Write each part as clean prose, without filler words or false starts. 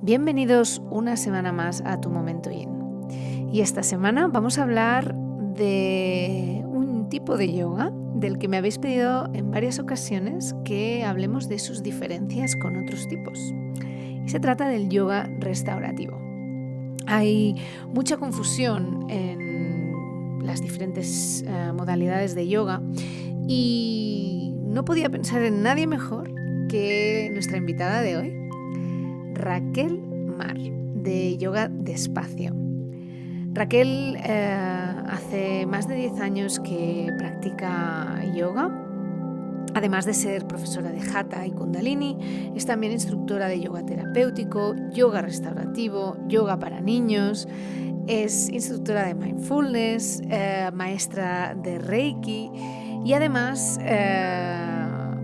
Bienvenidos una semana más a Tu Momento Yin. Y esta semana vamos a hablar de un tipo de yoga del que me habéis pedido en varias ocasiones que hablemos de sus diferencias con otros tipos. Y se trata del yoga restaurativo. Hay mucha confusión en las diferentes modalidades de yoga y no podía pensar en nadie mejor que nuestra invitada de hoy, Raquel Mar, de Yoga Despacio. Raquel hace más de 10 años que practica yoga. Además de ser profesora de Hatha y Kundalini, es también instructora de yoga terapéutico, yoga restaurativo, yoga para niños, es instructora de mindfulness, maestra de Reiki y además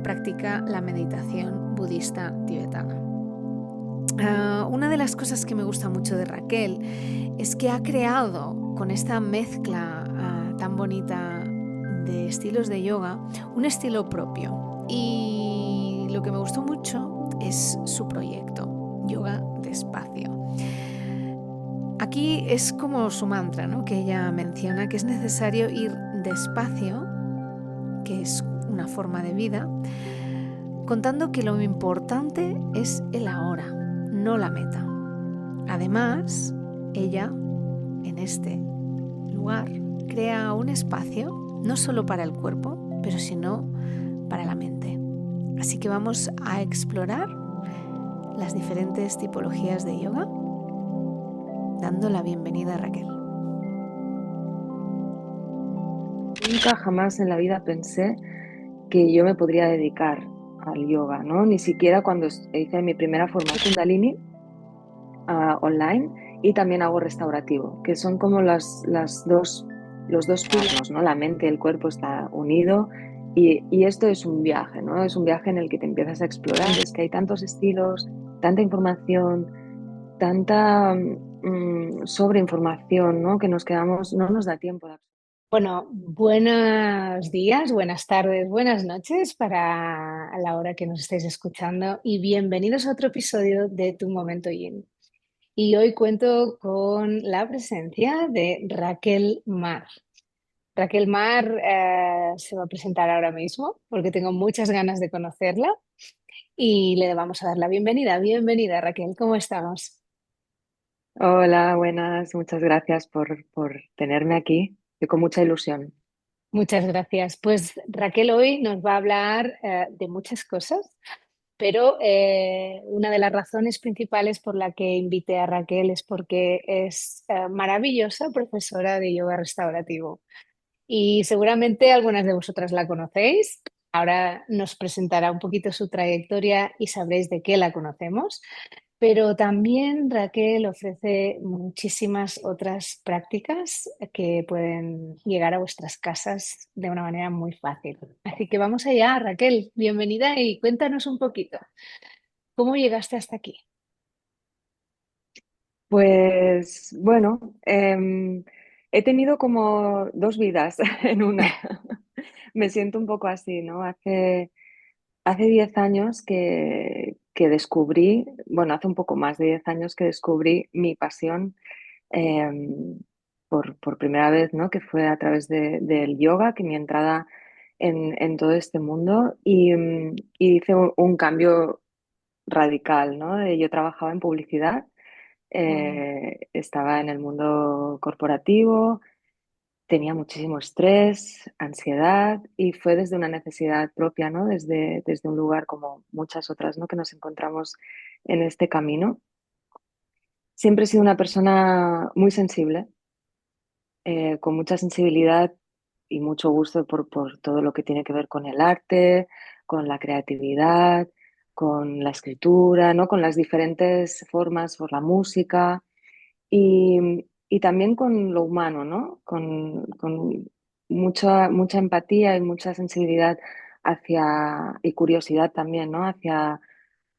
practica la meditación budista tibetana. Una de las cosas que me gusta mucho de Raquel es que ha creado con esta mezcla tan bonita de estilos de yoga un estilo propio, y lo que me gustó mucho es su proyecto, Yoga Despacio. Aquí es como su mantra, ¿no? Que ella menciona que es necesario ir despacio, que es una forma de vida, contando que lo importante es el ahora, no la meta. Además, ella, en este lugar, crea un espacio, no solo para el cuerpo, pero sino para la mente. Así que vamos a explorar las diferentes tipologías de yoga, dando la bienvenida a Raquel. Nunca jamás en la vida pensé que yo me podría dedicar al yoga, ¿no? Ni siquiera cuando hice mi primera formación Kundalini online, y también hago restaurativo, que son como los dos pilares, ¿no? La mente y el cuerpo está unido, y esto es un viaje, ¿no? Es un viaje en el que te empiezas a explorar. Es que hay tantos estilos, tanta información, tanta sobreinformación, ¿no? Que nos quedamos, no nos da tiempo de. Bueno, buenos días, buenas tardes, buenas noches para la hora que nos estáis escuchando y bienvenidos a otro episodio de Tu Momento Yin. Y hoy cuento con la presencia de Raquel Mar. Raquel Mar se va a presentar ahora mismo porque tengo muchas ganas de conocerla y le vamos a dar la bienvenida. Bienvenida, Raquel, ¿cómo estamos? Hola, buenas, muchas gracias por tenerme aquí. Yo con mucha ilusión. Muchas gracias. Pues Raquel hoy nos va a hablar de muchas cosas, pero una de las razones principales por la que invité a Raquel es porque es maravillosa profesora de yoga restaurativo. Y seguramente algunas de vosotras la conocéis. Ahora nos presentará un poquito su trayectoria y sabréis de qué la conocemos. Pero también Raquel ofrece muchísimas otras prácticas que pueden llegar a vuestras casas de una manera muy fácil. Así que vamos allá, Raquel, bienvenida y cuéntanos un poquito. ¿Cómo llegaste hasta aquí? Pues bueno, he tenido como dos vidas en una. Me siento un poco así, ¿no? Hace 10 años que descubrí, bueno, hace un poco más de 10 años que descubrí mi pasión, em, por primera vez, ¿no? Que fue a través del yoga, que mi entrada en todo este mundo, y hice un cambio radical, ¿no? Yo trabajaba en publicidad, Wow. estaba en el mundo corporativo, tenía muchísimo estrés, ansiedad, y fue desde una necesidad propia, ¿no? Desde un lugar como muchas otras, ¿no? Que nos encontramos en este camino. Siempre he sido una persona muy sensible, con mucha sensibilidad y mucho gusto por todo lo que tiene que ver con el arte, con la creatividad, con la escritura, ¿no? Con las diferentes formas, por la música, y también con lo humano, ¿no? Con mucha empatía y mucha sensibilidad y curiosidad también, ¿no? Hacia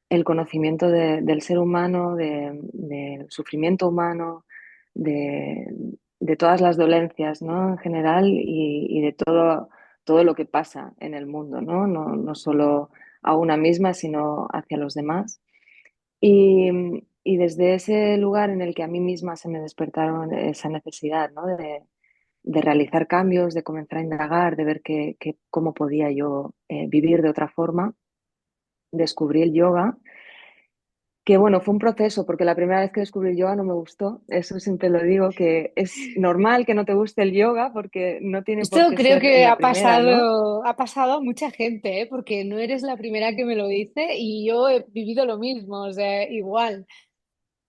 el conocimiento del ser humano, del sufrimiento humano, de, de todas las dolencias, ¿no? En general, y de todo lo que pasa en el mundo, ¿no? No solo a una misma, sino hacia los demás. y desde ese lugar en el que a mí misma se me despertaron esa necesidad, ¿no? De realizar cambios, de comenzar a indagar, de ver cómo podía yo vivir de otra forma, descubrí el yoga. Que bueno, fue un proceso, porque la primera vez que descubrí el yoga no me gustó. Eso siempre lo digo, que es normal que no te guste el yoga porque no tiene por Esto qué creo ser que en la primera, ¿no? ha pasado a mucha gente, ¿eh? Porque no eres la primera que me lo dice y yo he vivido lo mismo, o sea, igual.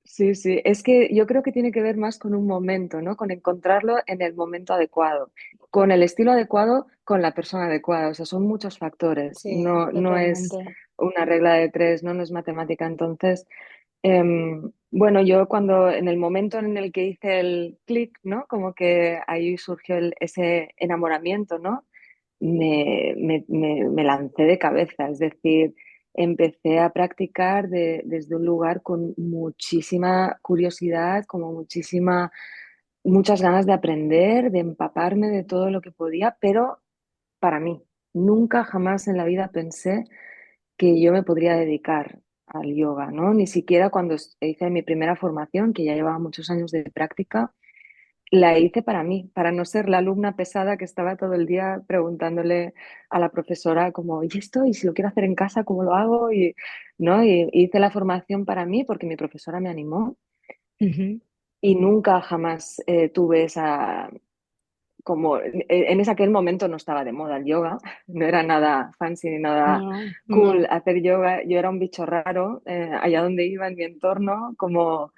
Sí, sí, es que yo creo que tiene que ver más con un momento, ¿no? Con encontrarlo en el momento adecuado, con el estilo adecuado, con la persona adecuada. O sea, son muchos factores. Sí, No, no es totalmente. una regla de tres, ¿no? No es matemática. Entonces, bueno, yo cuando en el momento en el que hice el clic, ¿no? Como que ahí surgió ese enamoramiento, ¿no? Me lancé de cabeza, es decir, empecé a practicar desde un lugar con muchísima curiosidad, como muchas ganas de aprender, de empaparme de todo lo que podía, pero para mí, nunca jamás en la vida pensé que yo me podría dedicar al yoga, ¿no? Ni siquiera cuando hice mi primera formación, que ya llevaba muchos años de práctica, la hice para mí, para no ser la alumna pesada que estaba todo el día preguntándole a la profesora como, ¿y esto? ¿Y si lo quiero hacer en casa, cómo lo hago? Y, ¿no? Y hice la formación para mí porque mi profesora me animó Ujú. y nunca jamás tuve esa, como en ese aquel momento no estaba de moda el yoga, no era nada fancy ni nada No, cool no. hacer yoga, yo era un bicho raro allá donde iba en mi entorno, como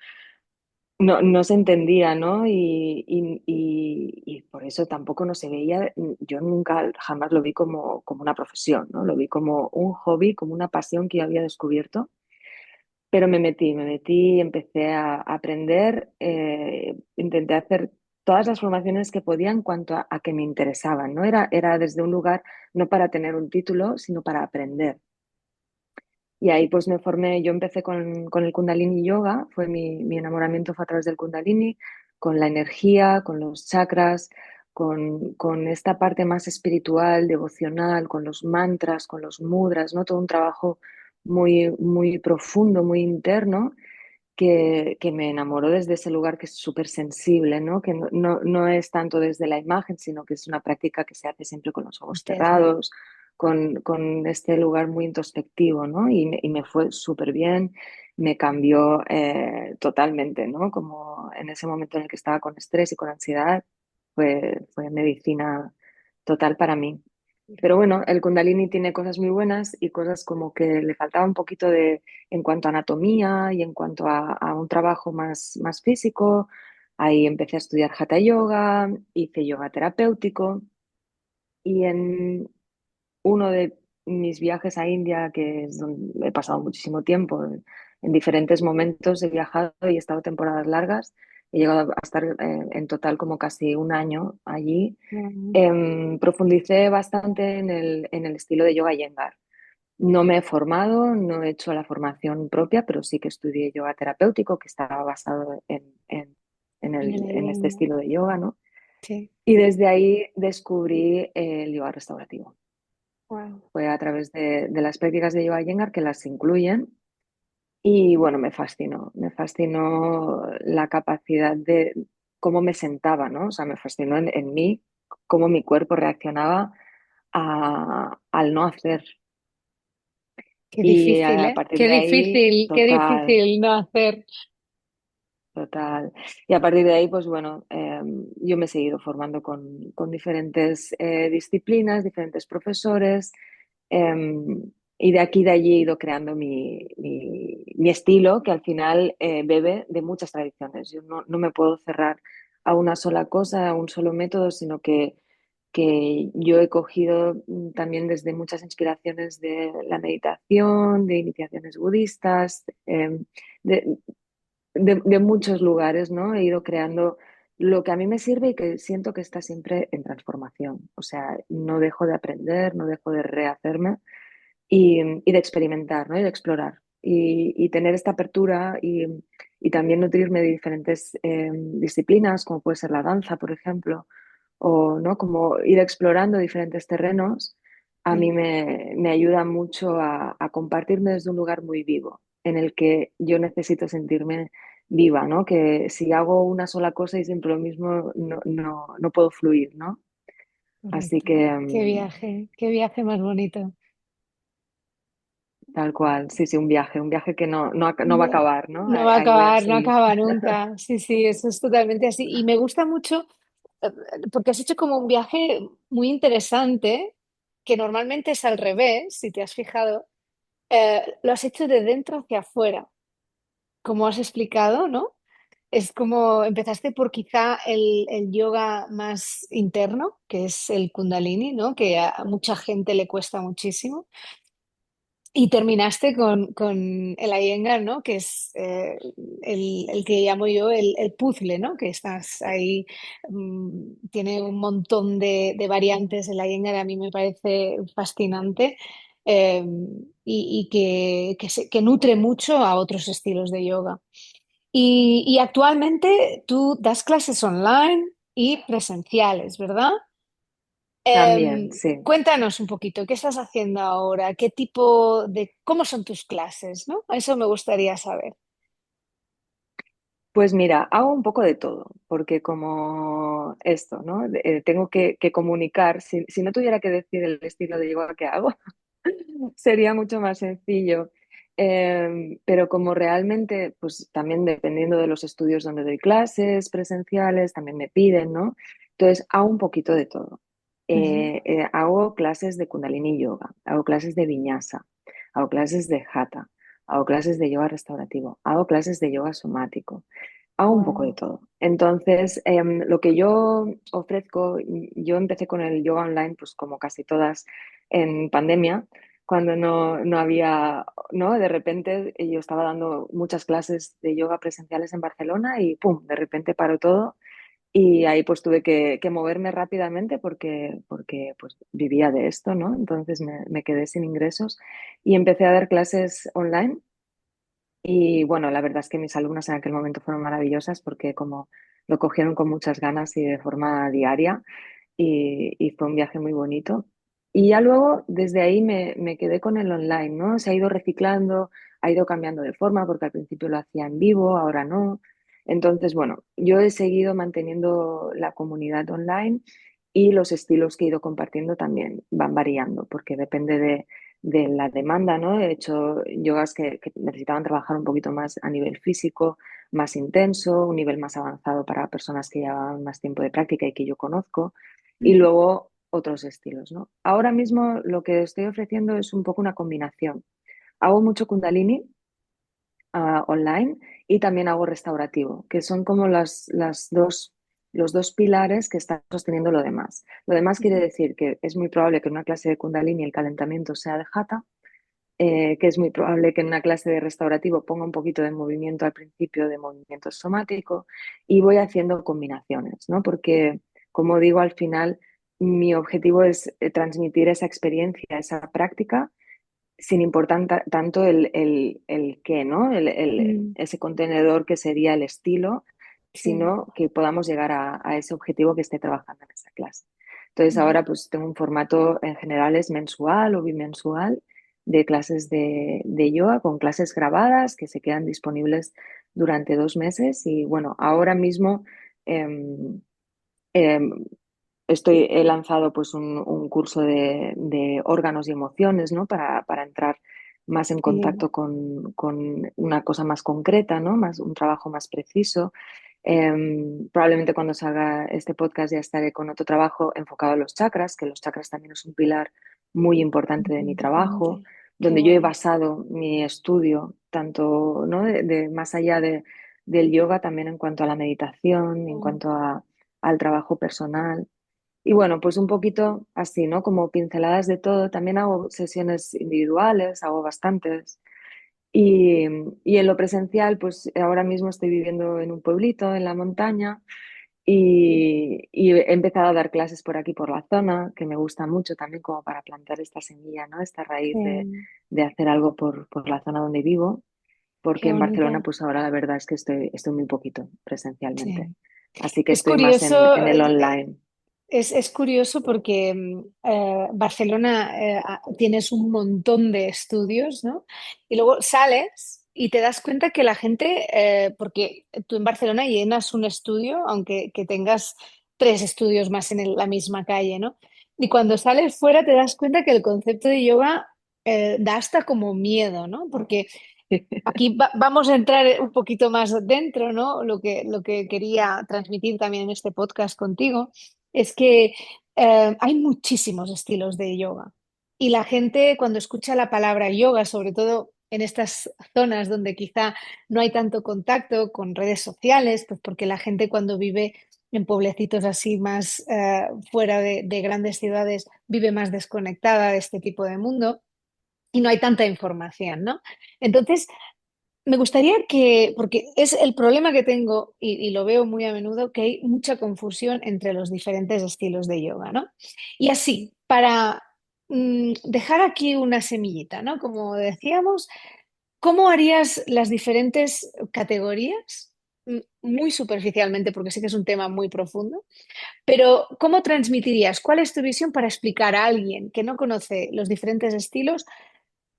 no se entendía, ¿no? Y por eso tampoco no se veía, yo nunca jamás lo vi como una profesión, ¿no? Lo vi como un hobby, como una pasión que yo había descubierto. Pero me metí, empecé a aprender, intenté hacer todas las formaciones que podía en cuanto a que me interesaban, ¿no? Era desde un lugar no para tener un título, sino para aprender. Y ahí pues me formé, yo empecé con el Kundalini Yoga, fue mi enamoramiento fue a través del Kundalini, con la energía, con los chakras, con esta parte más espiritual, devocional, con los mantras, con los mudras, ¿no? Todo un trabajo muy, muy profundo, muy interno, que me enamoró desde ese lugar que es súper sensible, ¿no? Que no es tanto desde la imagen, sino que es una práctica que se hace siempre con los ojos Interna. cerrados, con este lugar muy introspectivo, ¿no? Y me fue súper bien, me cambió totalmente, ¿no? Como en ese momento en el que estaba con estrés y con ansiedad, fue medicina total para mí. Pero bueno, el Kundalini tiene cosas muy buenas y cosas como que le faltaba un poquito de, en cuanto a anatomía y en cuanto a un trabajo más físico. Ahí empecé a estudiar Hatha Yoga, hice yoga terapéutico y en uno de mis viajes a India, que es donde he pasado muchísimo tiempo, en diferentes momentos he viajado y he estado temporadas largas. He llegado a estar en total como casi un año allí. Mm. Profundicé bastante en el estilo de yoga Iyengar. No me he formado, no he hecho la formación propia, pero sí que estudié yoga terapéutico, que estaba basado En el en este Iyengar. estilo de yoga, ¿no? Sí. Y desde ahí descubrí el yoga restaurativo. Wow. Fue a través de las prácticas de yoga Iyengar que las incluyen y bueno, me fascinó la capacidad de cómo me sentaba, ¿no? O sea, me fascinó en mí cómo mi cuerpo reaccionaba al no hacer. Qué Y difícil, a ¿eh? partir de ahí, Qué total, difícil no hacer. total. Y a partir de ahí, pues bueno, yo me he seguido formando con diferentes disciplinas, diferentes profesores, y de aquí y de allí he ido creando mi estilo, que al final bebe de muchas tradiciones. Yo no me puedo cerrar a una sola cosa, a un solo método, sino que yo he cogido también desde muchas inspiraciones de la meditación, de iniciaciones budistas, de, de muchos lugares, ¿no? He ido creando lo que a mí me sirve y que siento que está siempre en transformación. O sea, no dejo de aprender, no dejo de rehacerme y de experimentar, ¿no? Y de explorar. Y tener esta apertura y también nutrirme de diferentes disciplinas, como puede ser la danza, por ejemplo, o ¿no? Como ir explorando diferentes terrenos, a mí Sí. me ayuda mucho a compartirme desde un lugar muy vivo. en el que yo necesito sentirme viva, ¿no? Que si hago una sola cosa y siempre lo mismo, no puedo fluir, ¿no? Así Correcto. que Qué viaje más bonito. tal cual, sí, sí, un viaje que no va a acabar, ¿no? No va a Ahí voy a acabar, no seguir. acaba nunca. Sí, sí, eso es totalmente así. Y me gusta mucho eh, porque has hecho como un viaje muy interesante, que normalmente es al revés, si te has fijado. Lo has hecho de dentro hacia afuera, como has explicado, ¿no? Es como empezaste por quizá el yoga más interno, que es el Kundalini, ¿no? Que a mucha gente le cuesta muchísimo. Y terminaste con el Iyengar, ¿no? Que es el que llamo yo el puzzle, ¿no? Que estás ahí, tiene un montón de variantes. El Iyengar a mí me parece fascinante eh, que nutre mucho a otros estilos de yoga. Y actualmente tú das clases online y presenciales, ¿verdad? También, sí. Cuéntanos un poquito, ¿qué estás haciendo ahora? ¿Qué tipo cómo son tus clases, ¿no? Eso me gustaría saber. Pues mira, hago un poco de todo, porque como esto, ¿no? Tengo que comunicar, si no tuviera que decir el estilo de yoga que hago, sería mucho más sencillo. Pero como realmente, pues también dependiendo de los estudios donde doy clases presenciales, también me piden, ¿no? Entonces, hago un poquito de todo. Ujú. Hago clases de Kundalini Yoga, hago clases de Vinyasa, hago clases de Hatha, hago clases de yoga restaurativo, hago clases de yoga somático, hago un poco de Wow. todo. Entonces, lo que yo ofrezco, yo empecé con el yoga online, pues como casi todas en pandemia, cuando no había, ¿no? De repente yo estaba dando muchas clases de yoga presenciales en Barcelona y ¡pum! De repente paró todo y ahí pues tuve que moverme rápidamente porque pues vivía de esto, ¿no? Entonces me quedé sin ingresos y empecé a dar clases online y bueno, la verdad es que mis alumnas en aquel momento fueron maravillosas porque como lo cogieron con muchas ganas y de forma diaria y fue un viaje muy bonito. Y ya luego desde ahí me quedé con el online, ¿no? Se ha ido reciclando, ha ido cambiando de forma porque al principio lo hacía en vivo, ahora no. Entonces, bueno, yo he seguido manteniendo la comunidad online y los estilos que he ido compartiendo también van variando porque depende de la demanda, ¿no? He hecho yogas que necesitaban trabajar un poquito más a nivel físico, más intenso, un nivel más avanzado para personas que llevan más tiempo de práctica y que yo conozco, y Ujú. luego otros estilos, ¿no? Ahora mismo lo que estoy ofreciendo es un poco una combinación. Hago mucho Kundalini online y también hago restaurativo, que son como los dos pilares que están sosteniendo lo demás. Lo demás quiere Ujú. decir que es muy probable que en una clase de Kundalini el calentamiento sea de Hatha, que es muy probable que en una clase de restaurativo ponga un poquito de movimiento al principio, de movimiento somático, y voy haciendo combinaciones, ¿no? Porque, como digo, al final mi objetivo es transmitir esa experiencia, esa práctica, sin importar tanto el qué, ¿no? Mm. Ese contenedor que sería el estilo, Sí. sino que podamos llegar a ese objetivo que esté trabajando en esa clase. Entonces Ujú. ahora pues tengo un formato en general es mensual o bimensual de clases de yoga con clases grabadas que se quedan disponibles durante 2 meses y bueno, ahora mismo em, em, he lanzado pues un curso de órganos y emociones, ¿no? Para entrar más en Sí. contacto con una cosa más concreta, ¿no? Más, un trabajo más preciso. Probablemente cuando salga este podcast ya estaré con otro trabajo enfocado a los chakras, que los chakras también es un pilar muy importante de Muy mi trabajo, importante. Qué donde yo he guay. basado mi estudio, tanto, ¿no? Más allá del yoga, también en cuanto a la meditación, en Mm. cuanto al trabajo personal. Y bueno, pues un poquito así, ¿no? Como pinceladas de todo. También hago sesiones individuales, hago bastantes. Y, y en lo presencial, pues ahora mismo estoy viviendo en un pueblito, en la montaña, y he empezado a dar clases por aquí, por la zona, que me gusta mucho también como para plantar esta semilla, ¿no? Esta raíz Sí. de hacer algo por la zona donde vivo, porque Qué en Barcelona, bonito. pues ahora la verdad es que estoy muy poquito presencialmente. Sí. Así que Es estoy más curioso, en el online. es curioso porque Barcelona tienes un montón de estudios, ¿no? Y luego sales y te das cuenta que la gente, porque tú en Barcelona llenas un estudio, aunque que tengas tres estudios más en la misma calle, ¿no? Y cuando sales fuera te das cuenta que el concepto de yoga da hasta como miedo, ¿no? Porque aquí vamos a entrar un poquito más dentro, ¿no? Lo que quería transmitir también en este podcast contigo es que hay muchísimos estilos de yoga y la gente cuando escucha la palabra yoga, sobre todo en estas zonas donde quizá no hay tanto contacto con redes sociales, pues porque la gente cuando vive en pueblecitos así más fuera de grandes ciudades vive más desconectada de este tipo de mundo y no hay tanta información, ¿no? Entonces, me gustaría que, porque es el problema que tengo y lo veo muy a menudo, que hay mucha confusión entre los diferentes estilos de yoga, ¿no? Y así, para dejar aquí una semillita, ¿no? Como decíamos, ¿cómo harías las diferentes categorías? Muy superficialmente, porque sé que es un tema muy profundo, pero ¿cómo transmitirías? ¿Cuál es tu visión para explicar a alguien que no conoce los diferentes estilos?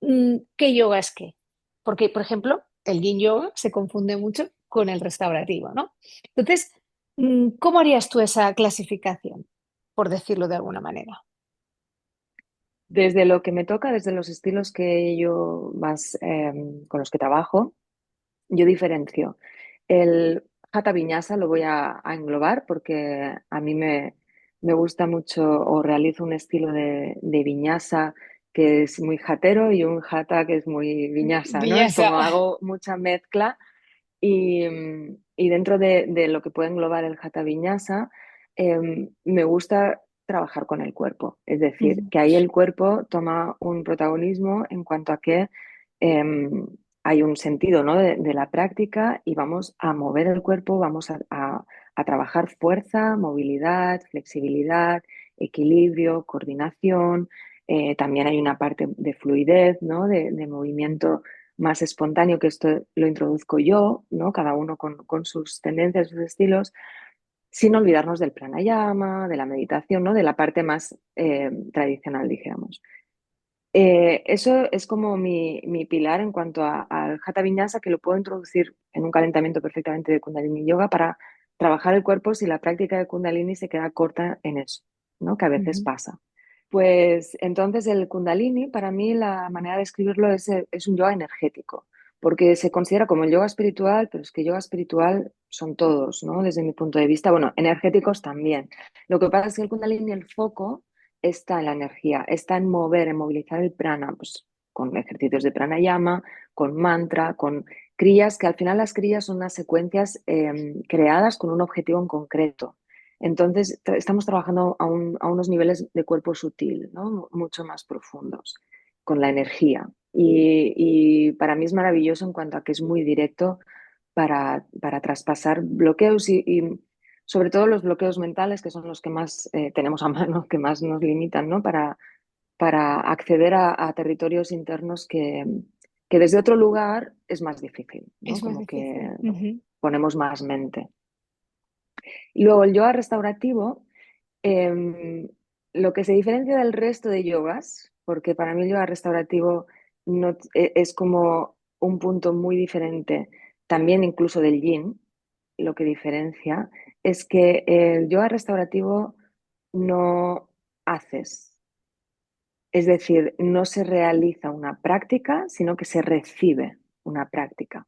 ¿Qué yoga es qué? Porque, por ejemplo, el yin yoga se confunde mucho con el restaurativo, ¿no? Entonces, ¿cómo harías tú esa clasificación, por decirlo de alguna manera? Desde lo que me toca, desde los estilos que yo más con los que trabajo, yo diferencio. El Hatha Vinyasa lo voy a englobar porque a mí me gusta mucho o realizo un estilo de Vinyasa que es muy hatero y un Hatha que es muy Vinyasa, ¿no? Es Viñasa. como hago mucha mezcla y dentro de lo que puede englobar el Hatha Vinyasa, me gusta trabajar con el cuerpo. Es decir, Ujú, que ahí el cuerpo toma un protagonismo en cuanto a que hay un sentido, ¿no? de la práctica y vamos a mover el cuerpo, vamos a trabajar fuerza, movilidad, flexibilidad, equilibrio, coordinación. También hay una parte de fluidez, ¿no? de movimiento más espontáneo, que esto lo introduzco yo, ¿no? Cada uno con sus tendencias, sus estilos, sin olvidarnos del pranayama, de la meditación, ¿no? De la parte más tradicional, dijéramos. Eso es como mi pilar en cuanto al Hatha Vinyasa, que lo puedo introducir en un calentamiento perfectamente de Kundalini Yoga para trabajar el cuerpo si la práctica de Kundalini se queda corta en eso, ¿no? Que a veces ujú. pasa. Pues entonces el Kundalini, para mí la manera de escribirlo es un yoga energético, porque se considera como el yoga espiritual, pero es que yoga espiritual son todos, ¿no? Desde mi punto de vista, bueno, energéticos también. Lo que pasa es que el Kundalini, el foco está en la energía, está en mover, en movilizar el prana, pues con ejercicios de pranayama, con mantra, con crías, que al final las crías son unas secuencias creadas con un objetivo en concreto. Entonces, estamos trabajando a unos niveles de cuerpo sutil, ¿no? Mucho más profundos, con la energía. Y para mí es maravilloso en cuanto a que es muy directo para traspasar bloqueos y sobre todo los bloqueos mentales, que son los que más tenemos a mano, que más nos limitan, ¿no? Para acceder a territorios internos que desde otro lugar es más difícil, ¿no? Es más Como que difícil. Ujú. ponemos más mente. Y luego el yoga restaurativo, eh, lo que se diferencia del resto de yogas, porque para mí el yoga restaurativo no, es como un punto muy diferente, también incluso del yin, lo que diferencia es que el yoga restaurativo no haces, es decir, no se realiza una práctica, sino que se recibe una práctica.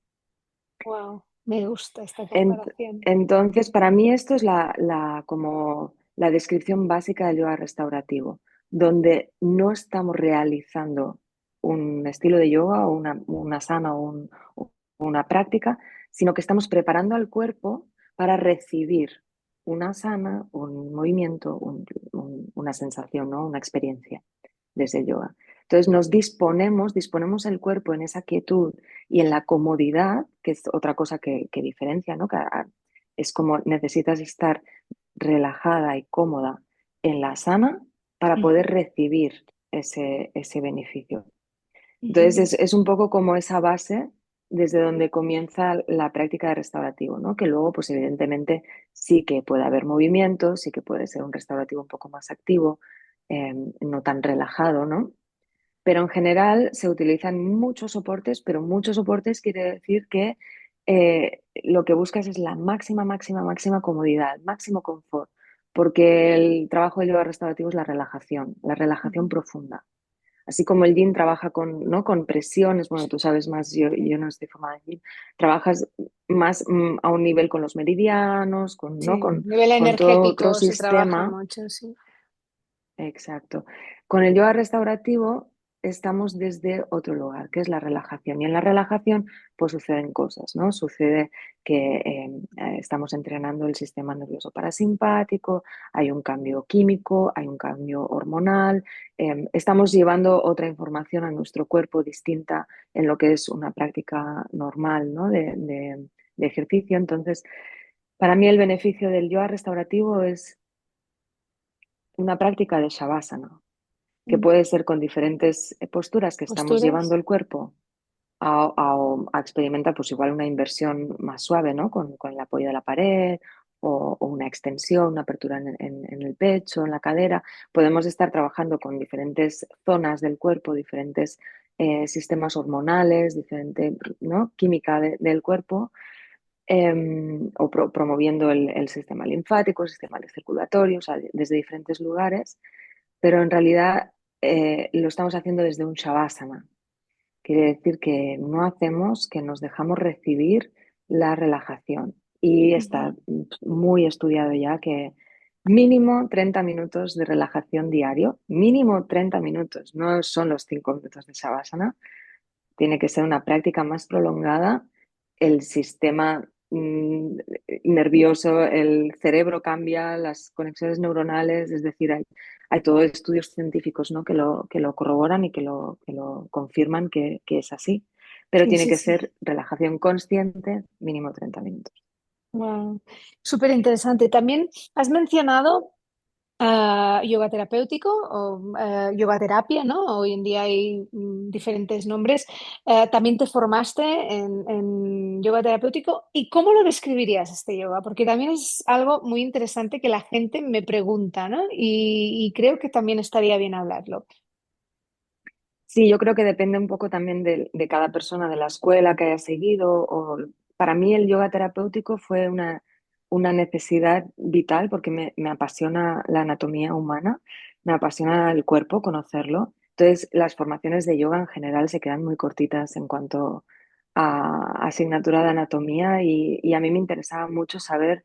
Wow, me gusta esta Ent- comparación. entonces, para mí esto es como la descripción básica del yoga restaurativo, donde no estamos realizando un estilo de yoga o una asana o una práctica, sino que estamos preparando al cuerpo para recibir una asana, un movimiento, una sensación, ¿no? Una experiencia desde el yoga. Entonces disponemos el cuerpo en esa quietud y en la comodidad, que es otra cosa que diferencia, ¿no? Es como necesitas estar relajada y cómoda en la sana para Ujú, poder recibir ese beneficio. Entonces ujú. es un poco como esa base desde donde comienza la práctica de restaurativo, ¿no? Que luego, pues evidentemente, sí que puede haber movimiento, sí que puede ser un restaurativo un poco más activo, no tan relajado, ¿no? pero en general se utilizan muchos soportes, pero muchos soportes quiere decir que lo que buscas es la máxima, máxima, máxima comodidad, máximo confort, porque el trabajo del yoga restaurativo es la relajación Ujú. profunda. Así como el yin trabaja con, ¿no? con presiones, bueno, tú sabes más, Sí, yo no estoy formada en yin, trabajas más a un nivel con los meridianos, con, ¿no? sí, a nivel con todo otro energético se trabaja sistema. mucho, sí. Exacto. Con el yoga restaurativo estamos desde otro lugar, que es la relajación. Y en la relajación, pues suceden cosas, ¿no? Sucede que estamos entrenando el sistema nervioso parasimpático, hay un cambio químico, hay un cambio hormonal, estamos llevando otra información a nuestro cuerpo distinta en lo que es una práctica normal, ¿no? de ejercicio. Entonces, para mí el beneficio del yoga restaurativo es una práctica de shavasana que Mm. puede ser con diferentes posturas que estamos llevando ¿Posturas? el cuerpo a experimentar pues igual una inversión más suave, ¿no? Con el apoyo de la pared o una extensión, una apertura en el pecho, en la cadera. Podemos estar trabajando con diferentes zonas del cuerpo, diferentes sistemas hormonales, diferente, ¿no? química del cuerpo. O promoviendo el sistema linfático, el sistema circulatorio, o sea, desde diferentes lugares, pero en realidad lo estamos haciendo desde un shavasana. Quiere decir que no hacemos, que nos dejamos recibir la relajación. Y Ujú. está muy estudiado ya que mínimo 30 minutos de relajación diario, mínimo 30 minutos, no son los 5 minutos de shavasana, tiene que ser una práctica más prolongada. El sistema nervioso, el cerebro cambia, las conexiones neuronales, es decir, hay todos estudios científicos, ¿no? que lo corroboran y que lo confirman que es así. Pero Sí, tiene sí, que sí. ser relajación consciente, mínimo 30 minutos. Wow. Súper interesante. También has mencionado yoga terapéutico o yoga terapia, ¿no? Hoy en día hay diferentes nombres. También te formaste en yoga terapéutico. ¿Y cómo lo describirías este yoga? Porque también es algo muy interesante que la gente me pregunta, ¿no? Y creo que también estaría bien hablarlo. Sí, yo creo que depende un poco también de cada persona, de la escuela que haya seguido. Para mí el yoga terapéutico fue una necesidad vital porque me apasiona la anatomía humana, me apasiona el cuerpo, conocerlo. Entonces, las formaciones de yoga en general se quedan muy cortitas en cuanto a asignatura de anatomía y a mí me interesaba mucho saber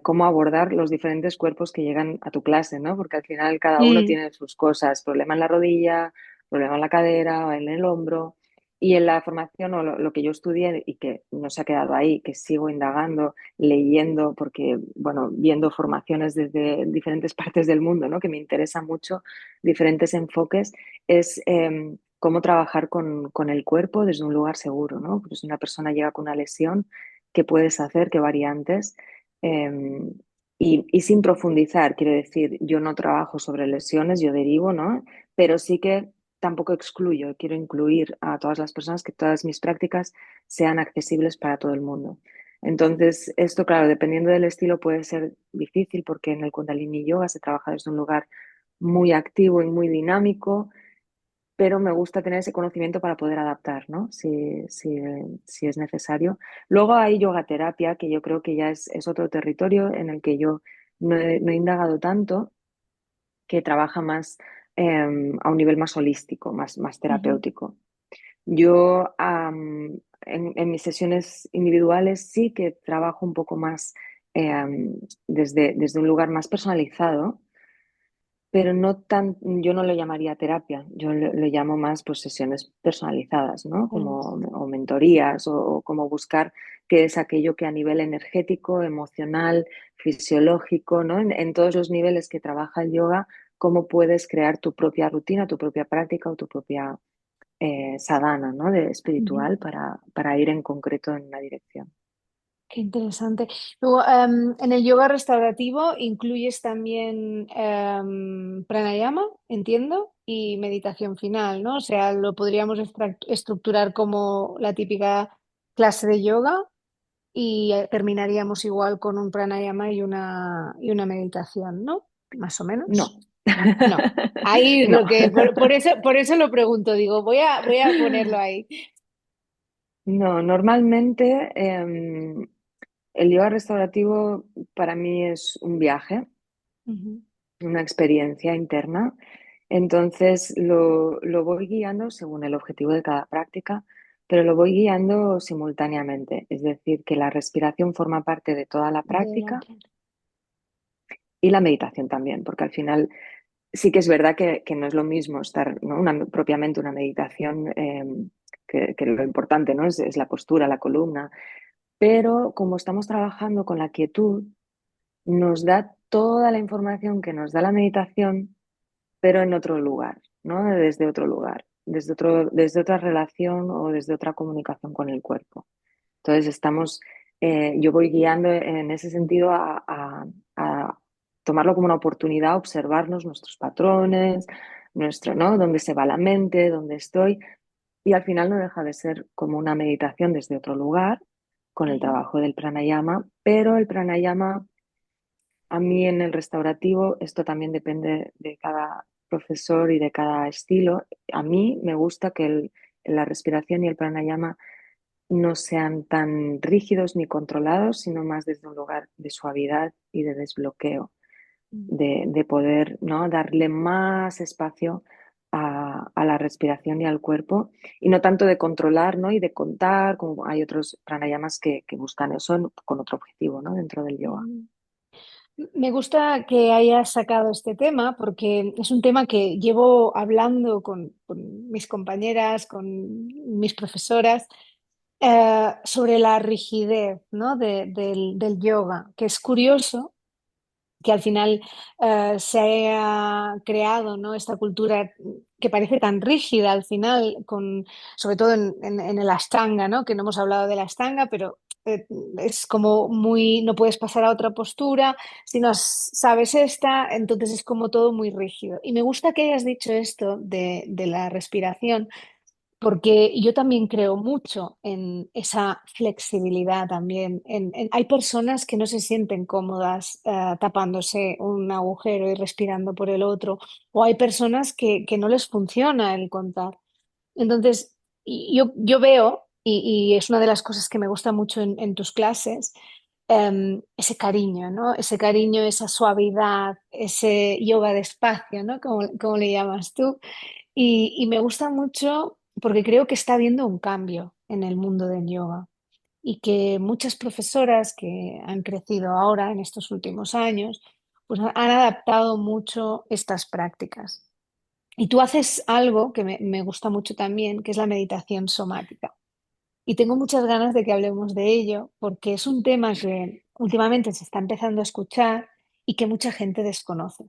cómo abordar los diferentes cuerpos que llegan a tu clase, ¿no? Porque al final cada uno Mm, tiene sus cosas, problema en la rodilla, problema en la cadera o en el hombro. Y en la formación o lo que yo estudié y que no se ha quedado ahí, que sigo indagando, leyendo, porque, bueno, viendo formaciones desde diferentes partes del mundo, ¿no? que me interesa mucho, diferentes enfoques, es cómo trabajar con el cuerpo desde un lugar seguro, ¿no? Pues si una persona llega con una lesión, ¿qué puedes hacer? ¿Qué variantes? Eh, y sin profundizar, quiero decir, yo no trabajo sobre lesiones, yo derivo, ¿no? Pero sí que tampoco excluyo, quiero incluir a todas las personas, que todas mis prácticas sean accesibles para todo el mundo. Entonces, esto, claro, dependiendo del estilo puede ser difícil porque en el Kundalini Yoga se trabaja desde un lugar muy activo y muy dinámico, pero me gusta tener ese conocimiento para poder adaptar, ¿no? Si es necesario. Luego hay yoga terapia, que yo creo que ya es otro territorio en el que yo no he indagado tanto, que trabaja más a un nivel más holístico, más ujú. terapéutico. Yo en mis sesiones individuales sí que trabajo un poco más desde un lugar más personalizado, pero no tan, yo no lo llamaría terapia, yo lo llamo más pues, sesiones personalizadas, ¿no? Mm. Como, o mentorías, o como buscar qué es aquello que a nivel energético, emocional, fisiológico, ¿no? En todos los niveles que trabaja el yoga, cómo puedes crear tu propia rutina, tu propia práctica o tu propia sadhana, ¿no? De Ujú. espiritual para ir en concreto en una dirección. Qué interesante. Luego, en el yoga restaurativo incluyes también pranayama, entiendo, y meditación final, ¿no? O sea, lo podríamos estructurar como la típica clase de yoga y terminaríamos igual con un pranayama y una meditación, ¿no? Más o No, menos. No. Ahí es No. lo que, por eso lo pregunto, digo, voy a ponerlo ahí. No, normalmente el yoga restaurativo para mí es un viaje, Ujú. una experiencia interna. Entonces lo voy guiando según el objetivo de cada práctica, pero lo voy guiando simultáneamente. Es decir, que la respiración forma parte de toda la De la práctica otra. y la meditación también, porque al final sí que es verdad que no es lo mismo estar, ¿no? Propiamente una meditación, que lo importante, ¿no? Es la postura, la columna, pero como estamos trabajando con la quietud, nos da toda la información que nos da la meditación, pero en otro lugar, ¿no? Desde otro lugar, desde otra relación o desde otra comunicación con el cuerpo. Entonces yo voy guiando en ese sentido a tomarlo como una oportunidad, observarnos nuestros patrones, ¿no? Dónde se va la mente, dónde estoy. Y al final no deja de ser como una meditación desde otro lugar, con el Ujú. trabajo del pranayama, pero el pranayama, a mí en el restaurativo, esto también depende de cada profesor y de cada estilo. A mí me gusta que la respiración y el pranayama no sean tan rígidos ni controlados, sino más desde un lugar de suavidad y de desbloqueo, de poder, ¿no? Darle más espacio a la respiración y al cuerpo, y no tanto de controlar, ¿no? Y de contar, como hay otros pranayamas que buscan eso con otro objetivo, ¿no? Dentro del yoga. Ujú. Me gusta que hayas sacado este tema porque es un tema que llevo hablando con mis compañeras, con mis profesoras, sobre la rigidez, ¿no? Del yoga, que es curioso que al final se haya creado, ¿no? Esta cultura que parece tan rígida al final, sobre todo en el Ashtanga, ¿no? Que no hemos hablado del Ashtanga, pero es como muy, no puedes pasar a otra postura, si no sabes esta, entonces es como todo muy rígido. Y me gusta que hayas dicho esto de la respiración, porque yo también creo mucho en esa flexibilidad también. Hay personas que no se sienten cómodas tapándose un agujero y respirando por el otro, o hay personas que no les funciona el contar. Entonces, yo veo, y es una de las cosas que me gusta mucho en tus clases, ese cariño, ¿no? Ese cariño, esa suavidad, ese yoga despacio, ¿no? Como le llamas tú. Y me gusta mucho porque creo que está habiendo un cambio en el mundo del yoga y que muchas profesoras que han crecido ahora en estos últimos años, pues han adaptado mucho estas prácticas. Y tú haces algo que me gusta mucho también, que es la meditación somática. Y tengo muchas ganas de que hablemos de ello porque es un tema que últimamente se está empezando a escuchar y que mucha gente desconoce.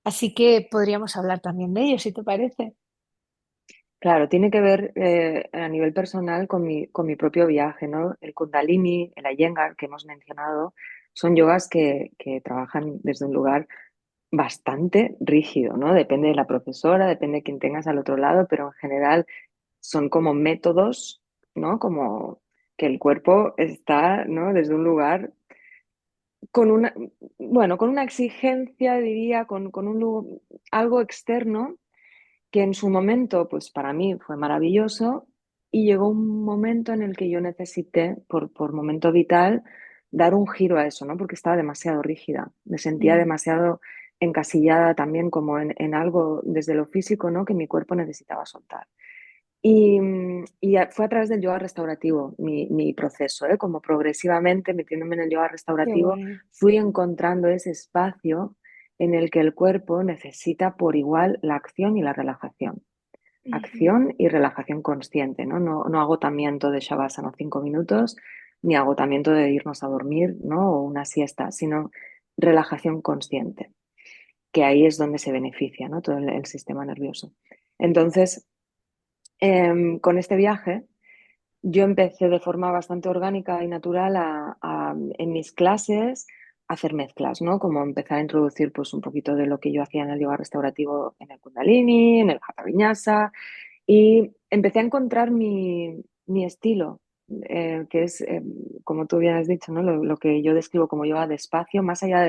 Así que podríamos hablar también de ello, si te parece. Claro, tiene que ver a nivel personal con mi propio viaje, ¿no? El Kundalini, el Iyengar que hemos mencionado, son yogas que trabajan desde un lugar bastante rígido, ¿no? Depende de la profesora, depende de quién tengas al otro lado, pero en general son como métodos, ¿no? Como que el cuerpo está, ¿no? Desde un lugar con una, bueno, con una exigencia, diría, con algo externo que en su momento, pues para mí fue maravilloso, y llegó un momento en el que yo necesité, por momento vital, dar un giro a eso, ¿no? Porque estaba demasiado rígida, me sentía Mm. demasiado encasillada también como en algo desde lo físico, ¿no? Que mi cuerpo necesitaba soltar. Fue a través del yoga restaurativo mi proceso, ¿eh? Como progresivamente metiéndome en el yoga Qué restaurativo, bueno. fui encontrando ese espacio en el que el cuerpo necesita por igual la acción y la relajación. Ujú. Acción y relajación consciente, ¿no? No agotamiento de Shavasana 5 minutos, ni agotamiento de irnos a dormir, ¿no? O una siesta, sino relajación consciente, que ahí es donde se beneficia, ¿no? Todo el sistema nervioso. Entonces, con este viaje, yo empecé de forma bastante orgánica y natural en mis clases a hacer mezclas, ¿no? Como empezar a introducir pues un poquito de lo que yo hacía en el yoga restaurativo en el Kundalini, en el Hatha Vinyasa, y empecé a encontrar mi estilo, que es, como tú bien has dicho, ¿no? Lo que yo describo como yoga despacio, más allá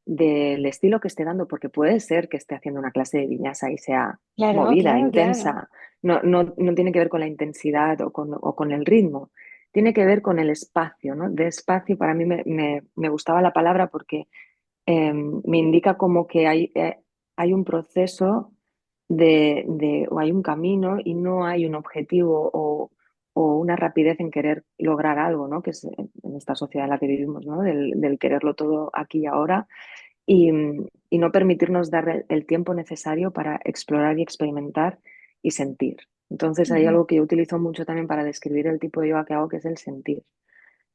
del estilo que esté dando, porque puede ser que esté haciendo una clase de viñasa y sea Claro, movida, claro, claro. intensa. No tiene que ver con la intensidad o con el ritmo, tiene que ver con el espacio, ¿no? De espacio, para mí me gustaba la palabra porque me indica como que hay un proceso o hay un camino y no hay un objetivo o una rapidez en querer lograr algo, ¿no? Que es en esta sociedad en la que vivimos, ¿no? Del quererlo todo aquí y ahora y, y no permitirnos dar el tiempo necesario para explorar y experimentar y sentir. Entonces hay Ujú, algo que yo utilizo mucho también para describir el tipo de yoga que hago, que es el sentir.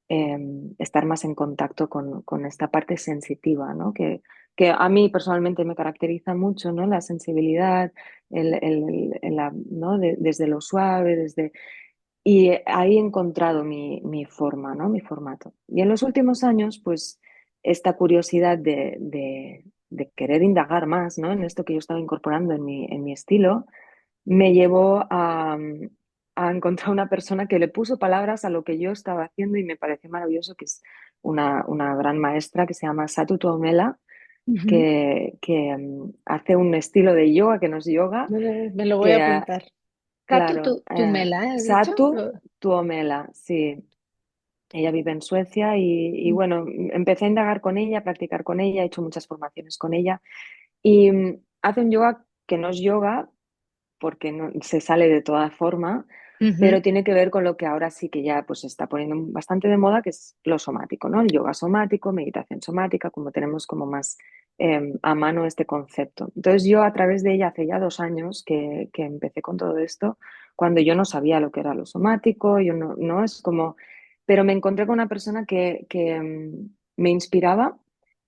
eh, Estar más en contacto con esta parte sensitiva, ¿no? Que a mí personalmente me caracteriza mucho, ¿no? La sensibilidad, ¿no? Desde lo suave, y ahí he encontrado mi forma, ¿no? Mi formato. Y en los últimos años, pues, esta curiosidad de querer indagar más, ¿no? En esto que yo estaba incorporando en mi estilo, me llevó a encontrar una persona que le puso palabras a lo que yo estaba haciendo y me pareció maravilloso, que es una gran maestra que se llama Satu Tuomela, ujú. que hace un estilo de yoga que no es yoga, Me lo voy a que, apuntar. Tatu, claro, tu mela, ¿has dicho? Satu Tuomela, sí. Ella vive en Suecia y bueno, empecé a indagar con ella, a practicar con ella, he hecho muchas formaciones con ella y hace un yoga que no es yoga, porque no, se sale de toda forma, pero Ujú. tiene que ver con lo que ahora sí que ya pues se está poniendo bastante de moda, que es lo somático, ¿no? El yoga somático, meditación somática, como tenemos como más a mano este concepto. Entonces yo a través de ella hace ya 2 años que empecé con todo esto, cuando yo no sabía lo que era lo somático, yo no es como, pero me encontré con una persona que me inspiraba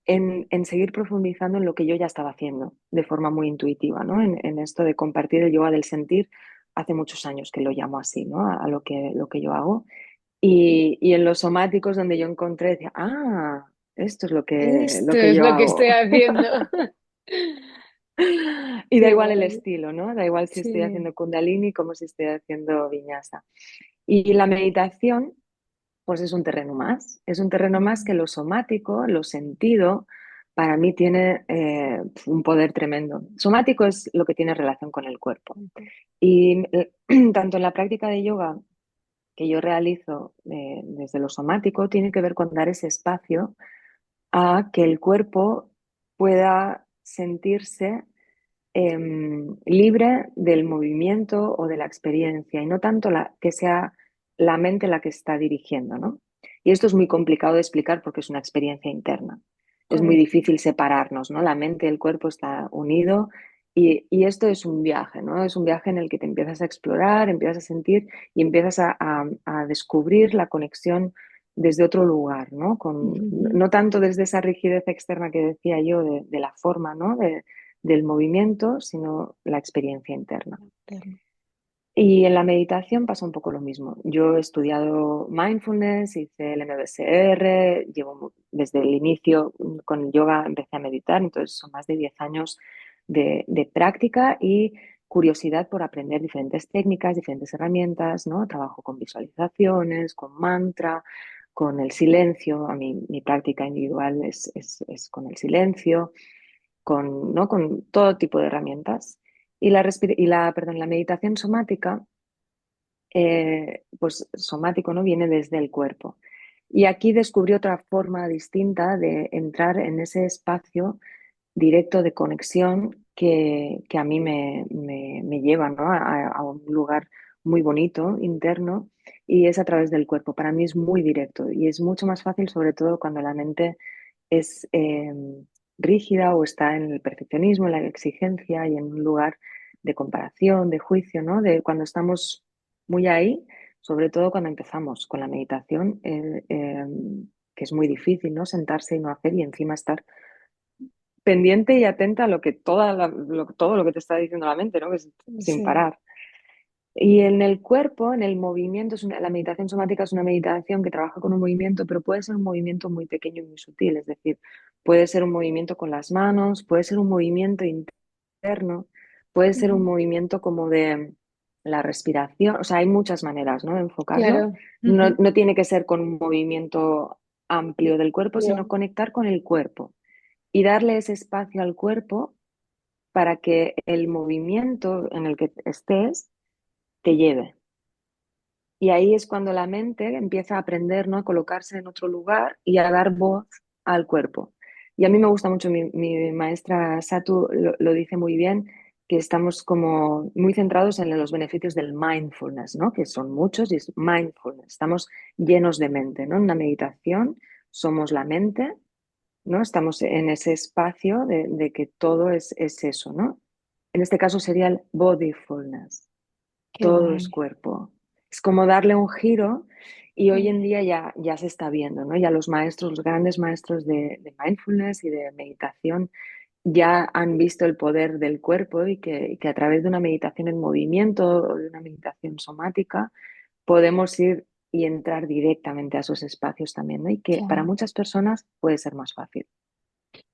en seguir profundizando en lo que yo ya estaba haciendo de forma muy intuitiva, ¿no? En esto de compartir el yoga del sentir, hace muchos años que lo llamo así, ¿no? A lo que yo hago. Y en los somáticos donde yo encontré, decía, esto es Esto lo que es yo lo que hago. estoy haciendo. Y da Qué igual el guay. estilo, ¿no? Da igual si estoy Sí. haciendo Kundalini como si estoy haciendo Vinyasa. Y la meditación, pues es un terreno más. Es un terreno más que lo somático, lo sentido, para mí tiene un poder tremendo. Somático es lo que tiene relación con el cuerpo. Y tanto en la práctica de yoga que yo realizo desde lo somático tiene que ver con dar ese espacio a que el cuerpo pueda sentirse libre del movimiento o de la experiencia y no tanto que sea la mente la que está dirigiendo, ¿no? Y esto es muy complicado de explicar porque es una experiencia interna. Es muy Correcto. difícil separarnos, ¿no? La mente y el cuerpo están unidos y esto es un viaje, ¿no? Es un viaje en el que te empiezas a explorar, empiezas a sentir y empiezas a descubrir la conexión desde otro lugar, ¿no? Ujú. No tanto desde esa rigidez externa que decía yo de la forma, ¿no? Del movimiento, sino la experiencia interna. Y en la meditación pasa un poco lo mismo. Yo he estudiado mindfulness, hice el MBSR, desde el inicio con el yoga empecé a meditar, entonces son más de 10 años de práctica y curiosidad por aprender diferentes técnicas, diferentes herramientas, ¿no? Trabajo con visualizaciones, con mantra, con el silencio. A mí mi práctica individual es con el silencio, ¿no? Con todo tipo de herramientas. Perdón, la meditación somática, pues somático, ¿no? Viene desde el cuerpo. Y aquí descubrí otra forma distinta de entrar en ese espacio directo de conexión que a mí me lleva, ¿no? A un lugar muy bonito, interno, y es a través del cuerpo. Para mí es muy directo y es mucho más fácil, sobre todo cuando la mente es rígida o está en el perfeccionismo, en la exigencia y en un lugar de comparación, de juicio, ¿no? De cuando estamos muy ahí, sobre todo cuando empezamos con la meditación, que es muy difícil, ¿no? Sentarse y no hacer y encima estar pendiente y atenta a lo que todo lo que te está diciendo la mente, ¿no? Que es sin Sí. parar. Y en el cuerpo, en el movimiento, la meditación somática es una meditación que trabaja con un movimiento, pero puede ser un movimiento muy pequeño y muy sutil, es decir, puede ser un movimiento con las manos, puede ser un movimiento interno, puede ser un Ujú. movimiento como de la respiración, o sea, hay muchas maneras, ¿no? De enfocarlo. Claro. Ujú. No tiene que ser con un movimiento amplio del cuerpo, sino Yo. conectar con el cuerpo y darle ese espacio al cuerpo para que el movimiento en el que estés te lleve. Y ahí es cuando la mente empieza a aprender, ¿no? A colocarse en otro lugar y a dar voz al cuerpo. Y a mí me gusta mucho, mi maestra Satu lo dice muy bien, que estamos como muy centrados en los beneficios del mindfulness, ¿no? Que son muchos y es mindfulness. Estamos llenos de mente, ¿no? En una meditación somos la mente, ¿no? Estamos en ese espacio de que todo es eso, ¿no? En este caso sería el bodyfulness, Qué todo es guay. cuerpo. Es como darle un giro y hoy en día ya se está viendo, ¿no? Ya los maestros, los grandes maestros de mindfulness y de meditación ya han visto el poder del cuerpo y que a través de una meditación en movimiento o de una meditación somática podemos ir y entrar directamente a esos espacios también, ¿no? Y que para Claro. muchas personas puede ser más fácil.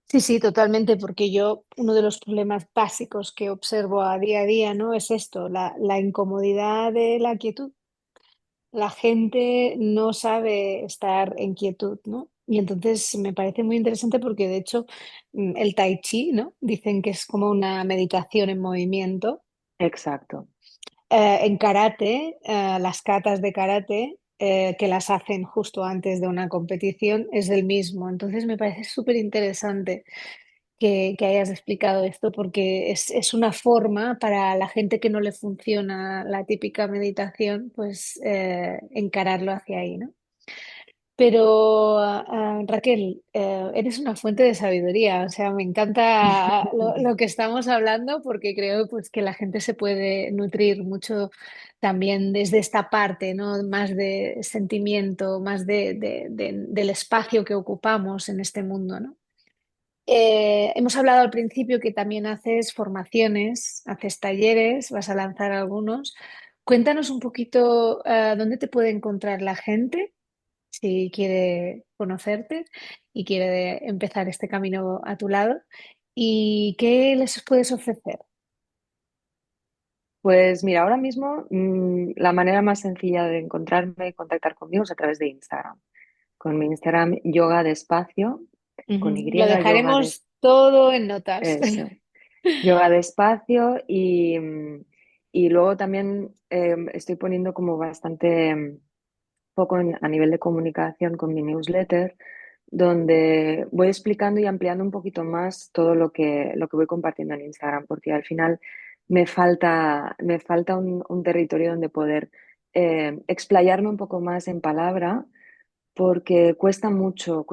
Sí, sí, totalmente, porque yo uno de los problemas básicos que observo a día, ¿no? Es esto, la incomodidad de la quietud. La gente no sabe estar en quietud, ¿no? Y entonces me parece muy interesante porque de hecho el tai chi, ¿no? Dicen que es como una meditación en movimiento. Exacto. En karate, las katas de karate, que las hacen justo antes de una competición, es del mismo. Entonces me parece súper interesante que hayas explicado esto porque es una forma para la gente que no le funciona la típica meditación, pues encararlo hacia ahí, ¿no? Pero Raquel, eres una fuente de sabiduría, o sea, me encanta lo que estamos hablando porque creo pues, que la gente se puede nutrir mucho también desde esta parte, ¿no? Más de sentimiento, más del espacio que ocupamos en este mundo, ¿no? Hemos hablado al principio que también haces formaciones, haces talleres, vas a lanzar algunos. Cuéntanos un poquito, dónde te puede encontrar la gente si quiere conocerte y quiere empezar este camino a tu lado y qué les puedes ofrecer. Pues mira, ahora mismo la manera más sencilla de encontrarme y contactar conmigo es a través de Instagram. Con mi Instagram yoga despacio, con Ujú. Y, Lo yoga de dejaremos todo en notas. eso, yoga despacio y luego también estoy poniendo como bastante foco a nivel de comunicación con mi newsletter, donde voy explicando y ampliando un poquito más todo lo que voy compartiendo en Instagram, porque al final me falta un territorio donde poder explayarme un poco más en palabra, porque cuesta mucho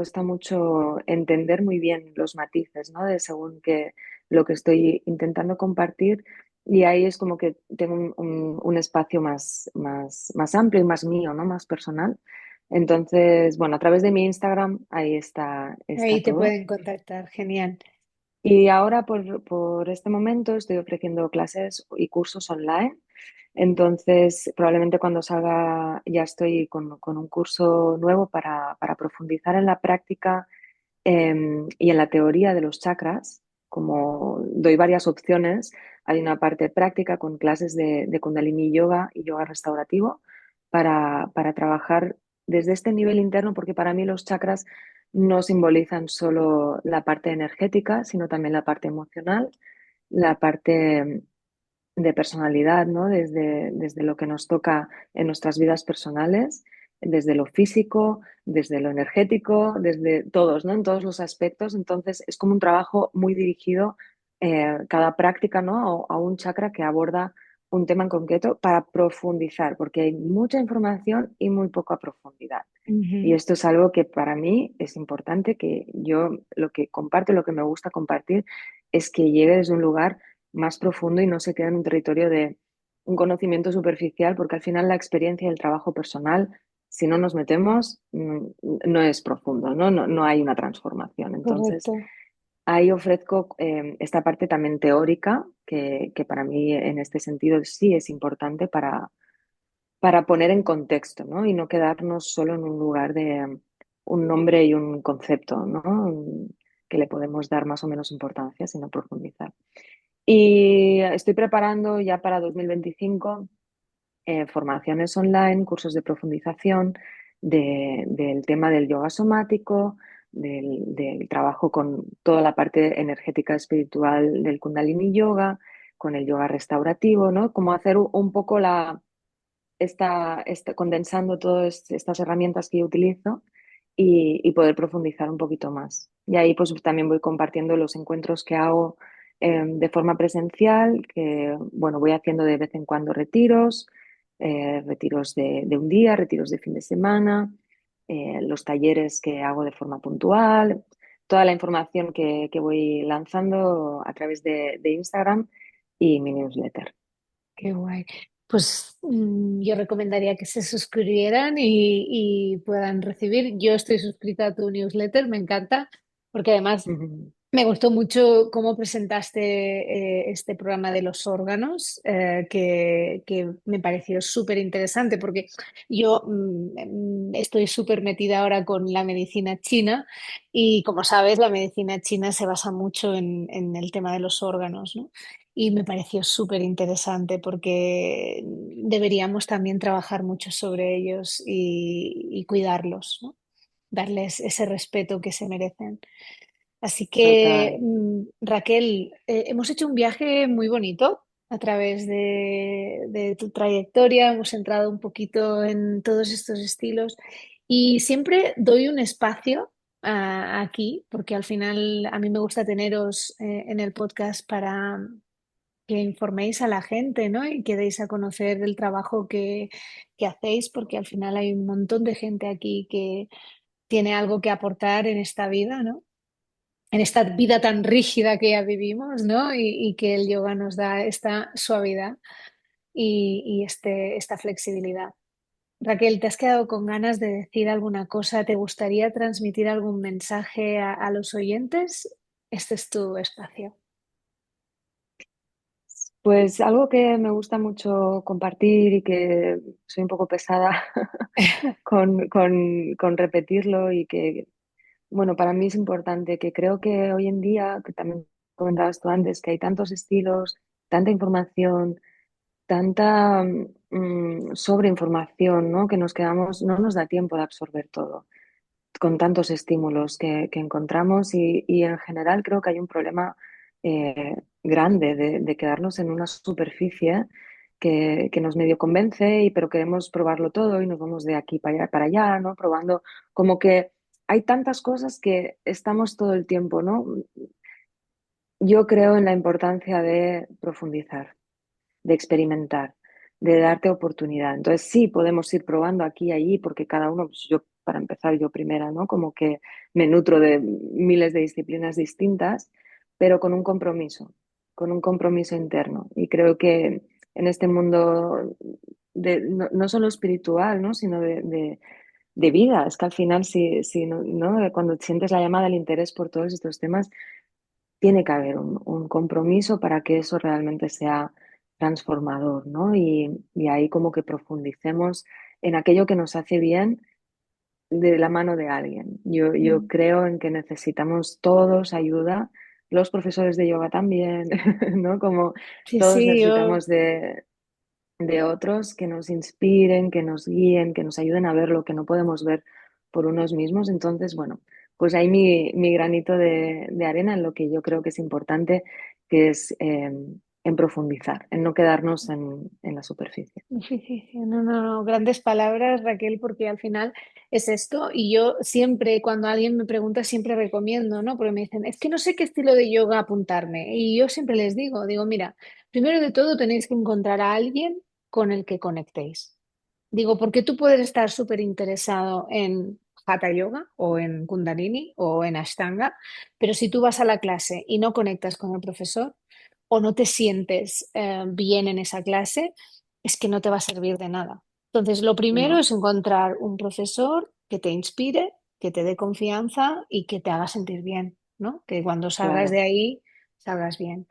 entender muy bien los matices, ¿no? De según que lo que estoy intentando compartir. Y ahí es como que tengo un espacio más amplio y más mío, ¿no? Más personal. Entonces, bueno, a través de mi Instagram, ahí está Ahí te todo. pueden contactar, genial. Y ahora, por este momento, estoy ofreciendo clases y cursos online. Entonces, probablemente cuando salga ya estoy con un curso nuevo para profundizar en la práctica y en la teoría de los chakras. Como doy varias opciones, hay una parte práctica con clases de Kundalini Yoga y yoga restaurativo para trabajar desde este nivel interno, porque para mí los chakras no simbolizan solo la parte energética, sino también la parte emocional, la parte de personalidad, ¿no? Desde lo que nos toca en nuestras vidas personales, desde lo físico, desde lo energético, desde todos, ¿no? En todos los aspectos. Entonces, es como un trabajo muy dirigido, cada práctica, ¿no? A un chakra que aborda un tema en concreto para profundizar, porque hay mucha información y muy poca profundidad. Y Ujú. esto es algo que para mí es importante, que yo lo que comparto, lo que me gusta compartir, es que llegue desde un lugar más profundo y no se quede en un territorio de un conocimiento superficial, porque al final la experiencia y el trabajo personal, si no nos metemos, no es profundo, ¿no? No hay una transformación. Entonces, Correcto. ahí ofrezco esta parte también teórica, que para mí en este sentido sí es importante para poner en contexto, ¿no? Y no quedarnos solo en un lugar de un nombre y un concepto, ¿no? Que le podemos dar más o menos importancia, sino profundizar. Y estoy preparando ya para 2025 formaciones online, cursos de profundización del tema del yoga somático, del trabajo con toda la parte energética espiritual del Kundalini Yoga, con el yoga restaurativo, ¿no? Como hacer un poco condensando todas estas herramientas que yo utilizo y poder profundizar un poquito más. Y ahí pues también voy compartiendo los encuentros que hago de forma presencial, que bueno, voy haciendo de vez en cuando retiros, retiros de un día, retiros de fin de semana, los talleres que hago de forma puntual, toda la información que voy lanzando a través de Instagram y mi newsletter. Qué guay. Pues yo recomendaría que se suscribieran y puedan recibir. Yo estoy suscrita a tu newsletter, me encanta, porque además me gustó mucho cómo presentaste este programa de los órganos, que me pareció súper interesante, porque yo estoy súper metida ahora con la medicina china y como sabes, la medicina china se basa mucho en el tema de los órganos, ¿no? Y me pareció súper interesante porque deberíamos también trabajar mucho sobre ellos y cuidarlos, ¿no? Darles ese respeto que se merecen. Así que, Total. Raquel, hemos hecho un viaje muy bonito a través de tu trayectoria, hemos entrado un poquito en todos estos estilos y siempre doy un espacio aquí, porque al final a mí me gusta teneros en el podcast para que informéis a la gente, ¿no? Y que deis a conocer el trabajo que hacéis, porque al final hay un montón de gente aquí que tiene algo que aportar en esta vida, ¿no? En esta vida tan rígida que ya vivimos, ¿no? Y que el yoga nos da esta suavidad y esta flexibilidad. Raquel, ¿te has quedado con ganas de decir alguna cosa? ¿Te gustaría transmitir algún mensaje a los oyentes? Este es tu espacio. Pues algo que me gusta mucho compartir y que soy un poco pesada con repetirlo y que, bueno, para mí es importante, que creo que hoy en día, que también comentabas tú antes, que hay tantos estilos, tanta información, tanta sobreinformación, ¿no? Que nos quedamos, no nos da tiempo de absorber todo, con tantos estímulos que encontramos y en general creo que hay un problema grande de quedarnos en una superficie que nos medio convence, pero queremos probarlo todo y nos vamos de aquí para allá, ¿no? Probando como que hay tantas cosas que estamos todo el tiempo, ¿no? Yo creo en la importancia de profundizar, de experimentar, de darte oportunidad. Entonces sí, podemos ir probando aquí y allí, porque cada uno, pues yo, para empezar, yo primera, ¿no? Como que me nutro de miles de disciplinas distintas, pero con un compromiso interno. Y creo que en este mundo no solo espiritual, ¿no? Sino de vida, es que al final, si no, cuando sientes la llamada, el interés por todos estos temas, tiene que haber un compromiso para que eso realmente sea transformador, ¿no? Y ahí como que profundicemos en aquello que nos hace bien de la mano de alguien. Yo Mm. creo en que necesitamos todos ayuda, los profesores de yoga también, ¿no? Como Sí, todos sí, yo necesitamos de otros que nos inspiren, que nos guíen, que nos ayuden a ver lo que no podemos ver por unos mismos. Entonces, bueno, pues ahí mi granito de arena en lo que yo creo que es importante, que es en profundizar, en no quedarnos en la superficie. sí, sí, sí. No, no, no, grandes palabras, Raquel, porque al final es esto y yo siempre, cuando alguien me pregunta, siempre recomiendo, ¿no? Porque me dicen, es que no sé qué estilo de yoga apuntarme. Y yo siempre les digo, mira, primero de todo tenéis que encontrar a alguien con el que conectéis. Digo, porque tú puedes estar súper interesado en Hatha Yoga o en Kundalini o en Ashtanga, pero si tú vas a la clase y no conectas con el profesor o no te sientes bien en esa clase, es que no te va a servir de nada. Entonces, lo primero No, es encontrar un profesor que te inspire, que te dé confianza y que te haga sentir bien, ¿no? Que cuando salgas de claro, ahí, salgas bien.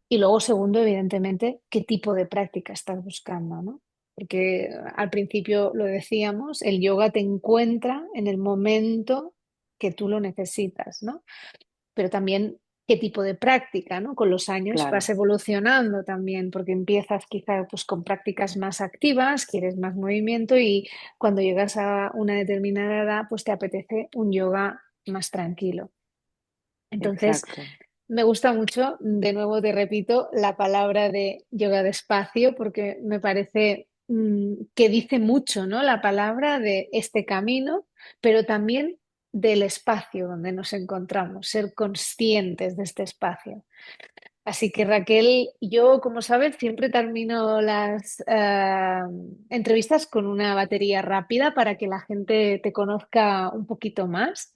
Y luego, segundo, evidentemente, qué tipo de práctica estás buscando, ¿no? Porque al principio lo decíamos, el yoga te encuentra en el momento que tú lo necesitas, ¿no? Pero también qué tipo de práctica, ¿no? Con los años vas claro, evolucionando también, porque empiezas quizá pues, con prácticas más activas, quieres más movimiento y cuando llegas a una determinada edad, pues te apetece un yoga más tranquilo. Entonces, exacto. me gusta mucho, de nuevo te repito, la palabra de yoga despacio, porque me parece que dice mucho, ¿no? La palabra de este camino, pero también del espacio donde nos encontramos, ser conscientes de este espacio. Así que Raquel, yo, como sabes, siempre termino las entrevistas con una batería rápida para que la gente te conozca un poquito más.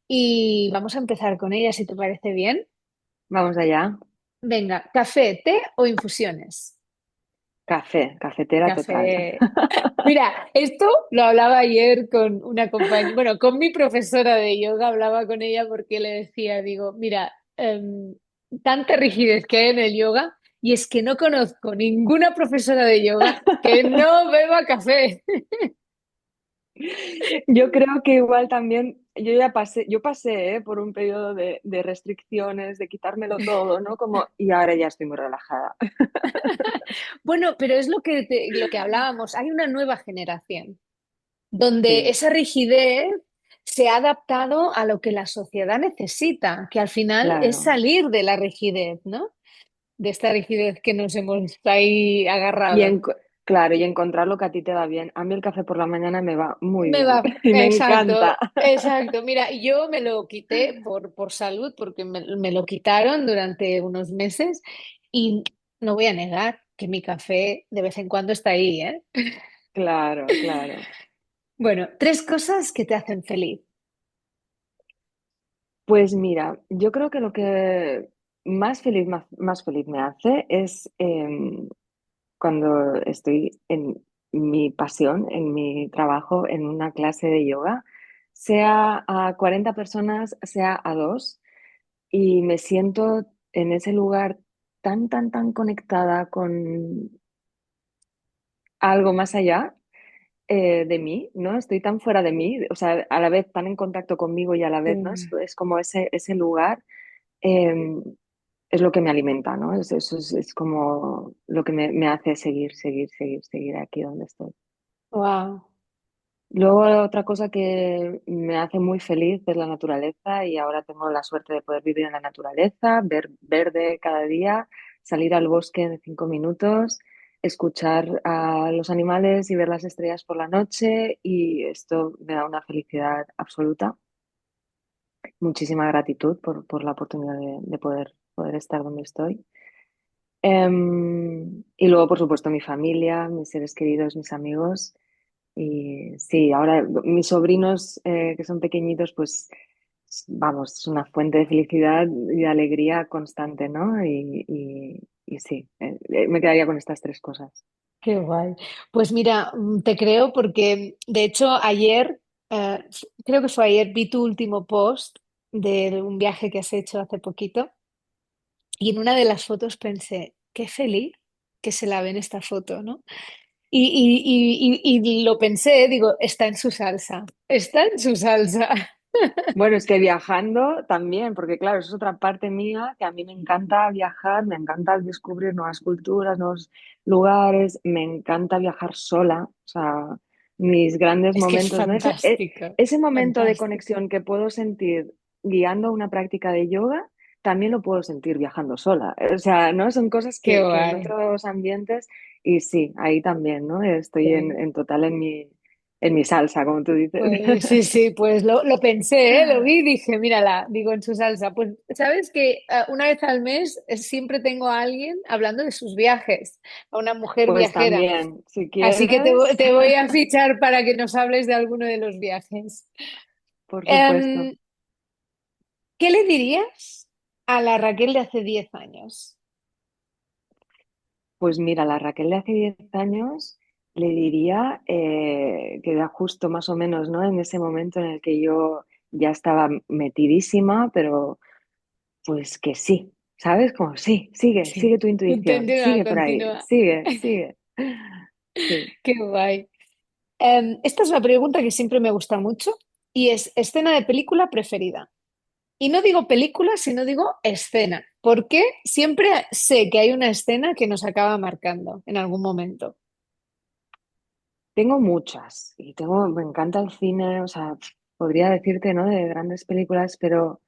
Y vamos a empezar con ella, si te parece bien. Vamos allá. Venga, café, té o infusiones. Café, cafetera total. Café. Mira, esto lo hablaba ayer con una compañera, bueno, con mi profesora de yoga, hablaba con ella porque le decía, digo, mira, tanta rigidez que hay en el yoga y es que no conozco ninguna profesora de yoga que no beba café. Yo creo que igual también, yo pasé por un periodo de restricciones, de quitármelo todo, ¿no? Como, y ahora ya estoy muy relajada. Bueno, pero es lo que hablábamos, hay una nueva generación donde Sí, esa rigidez se ha adaptado a lo que la sociedad necesita, que al final es claro. salir de la rigidez, ¿no? De esta rigidez que nos hemos ahí Y agarrado. claro, y encontrar lo que a ti te va bien. A mí el café por la mañana me va muy Me bien va, y me exacto, encanta. exacto. Mira, yo me lo quité por salud, porque me lo quitaron durante unos meses y no voy a negar que mi café de vez en cuando está ahí, ¿eh? Claro, claro. Bueno, tres cosas que te hacen feliz. Pues mira, yo creo que lo que más feliz me hace es cuando estoy en mi pasión, en mi trabajo, en una clase de yoga, sea a 40 personas, sea a dos, y me siento en ese lugar tan conectada con algo más allá de mí, ¿no? Estoy tan fuera de mí, o sea, a la vez tan en contacto conmigo y a la vez, ¿no? Sí. Es como ese lugar. eh, es lo que me alimenta, ¿no? Eso es como lo que me hace seguir aquí donde estoy. Wow. Luego, otra cosa que me hace muy feliz es la naturaleza y ahora tengo la suerte de poder vivir en la naturaleza, ver verde cada día, salir al bosque de 5 minutos, escuchar a los animales y ver las estrellas por la noche y esto me da una felicidad absoluta, muchísima gratitud por la oportunidad de poder estar donde estoy. Y luego, por supuesto, mi familia, mis seres queridos, mis amigos. Y sí, ahora mis sobrinos que son pequeñitos, pues vamos, es una fuente de felicidad y de alegría constante, ¿no? Y sí, me quedaría con estas tres cosas. Qué guay. Pues mira, te creo porque de hecho ayer, creo que fue ayer, vi tu último post de un viaje que has hecho hace poquito y en una de las fotos pensé, qué feliz que se la ve en esta foto, ¿no? Y lo pensé, digo, está en su salsa, está en su salsa. Bueno, es que viajando también, porque claro, eso es otra parte mía, que a mí me encanta viajar, me encanta descubrir nuevas culturas, nuevos lugares, me encanta viajar sola, o sea, mis grandes Es que es momentos, ¿no? fantástico, Ese momento de fantástico. conexión que puedo sentir guiando una práctica de yoga, también lo puedo sentir viajando sola. O sea, ¿no? Son cosas Qué que en guay. otros ambientes, y sí, ahí también, ¿no? Estoy Sí. en total en mi salsa, como tú dices. Pues sí, sí, pues lo pensé, ¿eh? Lo vi y dije, mírala, digo en su salsa. Pues sabes que una vez al mes siempre tengo a alguien hablando de sus viajes, a una mujer Pues viajera. también, si Así que quieres, te voy a fichar para que nos hables de alguno de los viajes. por supuesto. Em, ¿Qué le dirías a la Raquel de hace 10 años? Pues mira, la Raquel de hace 10 años le diría que era justo más o menos, ¿no? En ese momento en el que yo ya estaba metidísima, pero pues que sí, ¿sabes? Como sí, Sí, sigue tu intuición, continúa, sigue por ahí, continúa. sigue. Sí. Qué guay. Esta es una pregunta que siempre me gusta mucho y es escena de película preferida. Y no digo película, sino digo escena, porque siempre sé que hay una escena que nos acaba marcando en algún momento. Tengo muchas y me encanta el cine, o sea, podría decirte, ¿no? De grandes películas, pero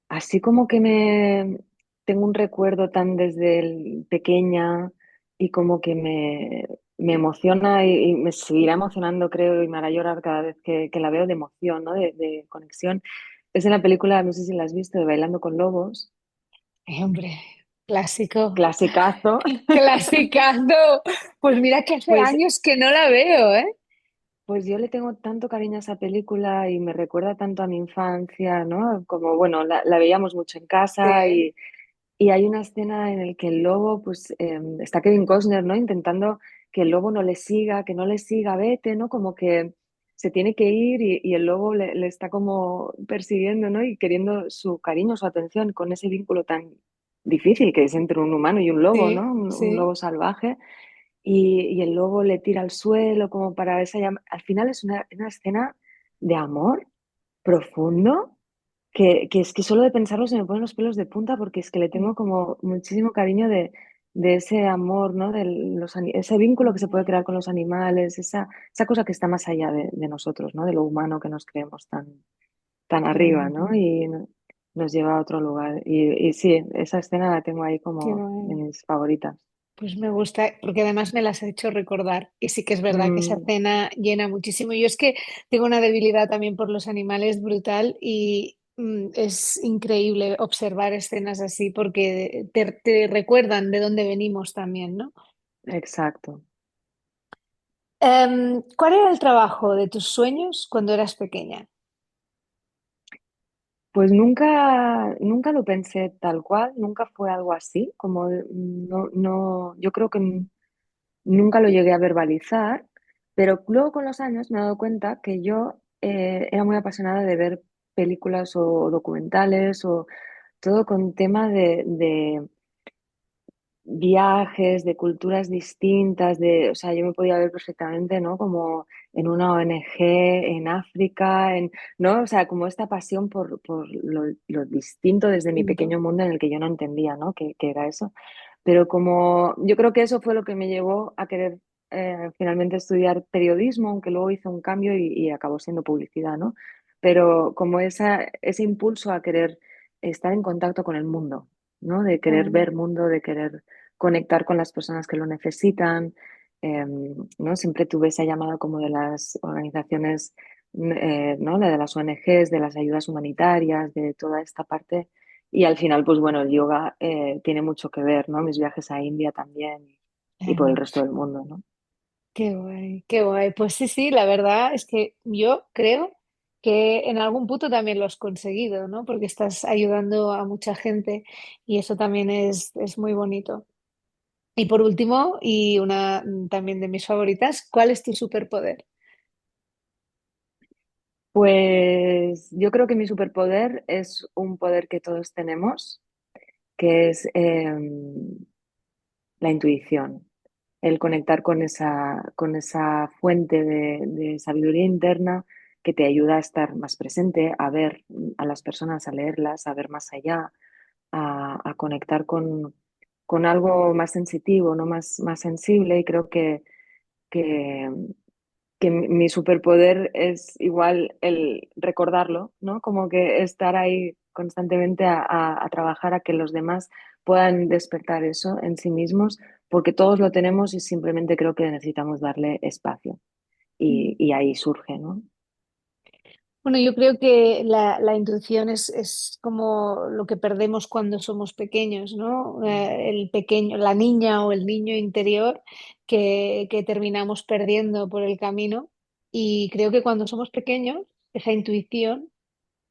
así como que me tengo un recuerdo tan desde pequeña y como que me emociona y me seguirá emocionando, creo, y me hará llorar cada vez que la veo de emoción, ¿no? De conexión. Es en la película, no sé si la has visto, de Bailando con Lobos, Hombre, clásico. clasicazo. Clasicazo. Pues mira que hace Pues años que no la veo, ¿eh? Pues yo le tengo tanto cariño a esa película y me recuerda tanto a mi infancia, ¿no? Como, bueno, la veíamos mucho en casa Sí, y hay una escena en la que el lobo, pues está Kevin Costner, ¿no? Intentando que el lobo no le siga, que no le siga, vete, ¿no? Como que se tiene que ir y el lobo le está como persiguiendo, ¿no? Y queriendo su cariño, su atención con ese vínculo tan difícil que es entre un humano y un lobo, sí, ¿no? Un sí. lobo salvaje y el lobo le tira al suelo como para esa llama. Al final es una escena de amor profundo que es que solo de pensarlo se me ponen los pelos de punta porque es que le tengo como muchísimo cariño de ese amor, ¿no? Ese vínculo que se puede crear con los animales, esa cosa que está más allá de nosotros, ¿no? De lo humano que nos creemos tan Qué arriba, bonito. ¿no? Nos lleva a otro lugar. Y sí, esa escena la tengo ahí Qué como de guay. mis favoritas. Pues me gusta, porque además me las ha hecho recordar. Y sí que es verdad que esa Mm, escena llena muchísimo. Yo es que tengo una debilidad también por los animales brutal y es increíble observar escenas así porque te recuerdan de dónde venimos también, ¿no? exacto. ¿Cuál era el trabajo de tus sueños cuando eras pequeña? Pues nunca lo pensé tal cual, nunca fue algo así, como no, yo creo que nunca lo llegué a verbalizar, pero luego con los años me he dado cuenta que yo era muy apasionada de ver películas o documentales o todo con tema de viajes, de culturas distintas, o sea, yo me podía ver perfectamente, ¿no? Como en una ONG, en África, ¿no? O sea, como esta pasión por lo distinto desde mi Punto. pequeño mundo en el que yo no entendía, ¿no? Que era eso. Pero como yo creo que eso fue lo que me llevó a querer finalmente estudiar periodismo, aunque luego hice un cambio y acabó siendo publicidad, ¿no? Pero como ese impulso a querer estar en contacto con el mundo, ¿no? De querer Mm, ver mundo, de querer conectar con las personas que lo necesitan, ¿no? Siempre tuve esa llamada como de las organizaciones, ¿no? La de las ONGs, de las ayudas humanitarias, de toda esta parte. Y al final, pues bueno, el yoga tiene mucho que ver, ¿no? Mis viajes a India también y por el claro. resto del mundo, ¿no? Qué guay, qué guay. Pues sí, sí, la verdad es que yo creo que en algún punto también lo has conseguido, ¿no? Porque estás ayudando a mucha gente y eso también es muy bonito. Y por último, y una también de mis favoritas, ¿cuál es tu superpoder? Pues yo creo que mi superpoder es un poder que todos tenemos, que es la intuición, el conectar con esa fuente de sabiduría interna que te ayuda a estar más presente, a ver a las personas, a leerlas, a ver más allá, a conectar con algo más sensitivo, ¿no? Más sensible. Y creo que, que mi superpoder es igual el recordarlo, ¿no? Como que estar ahí constantemente a trabajar a que los demás puedan despertar eso en sí mismos, porque todos lo tenemos y simplemente creo que necesitamos darle espacio. Y ahí surge, ¿no? Bueno, yo creo que la intuición es como lo que perdemos cuando somos pequeños, ¿no? El pequeño, la niña o el niño interior que terminamos perdiendo por el camino. Y creo que cuando somos pequeños, esa intuición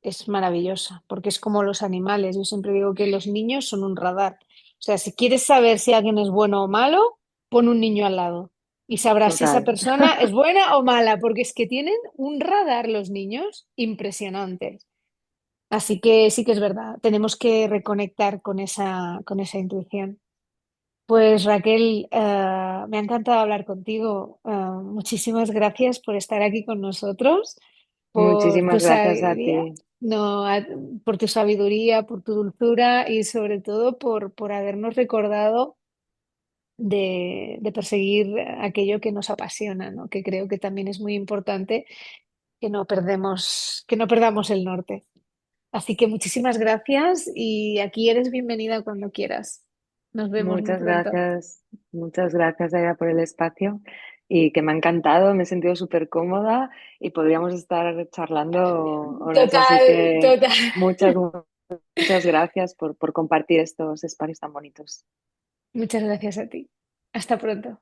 es maravillosa, porque es como los animales. Yo siempre digo que los niños son un radar. O sea, si quieres saber si alguien es bueno o malo, pon un niño al lado y sabrás si esa Total. persona es buena o mala, porque es que tienen un radar los niños impresionante. Así que sí que es verdad, tenemos que reconectar con esa intuición. Pues Raquel, me ha encantado hablar contigo. Muchísimas gracias por estar aquí con nosotros, por tu Muchísimas gracias a sabiduría, ti. no, por tu sabiduría, por tu dulzura y sobre todo por habernos recordado de perseguir aquello que nos apasiona, ¿no? Que creo que también es muy importante que no perdamos el norte. Así que muchísimas gracias y aquí eres bienvenida cuando quieras. Nos vemos muy pronto. Muchas gracias, Aya, por el espacio y que me ha encantado, me he sentido súper cómoda y podríamos estar charlando horas, así Total, que total. muchas, muchas gracias por compartir estos espacios tan bonitos. Muchas gracias a ti. Hasta pronto.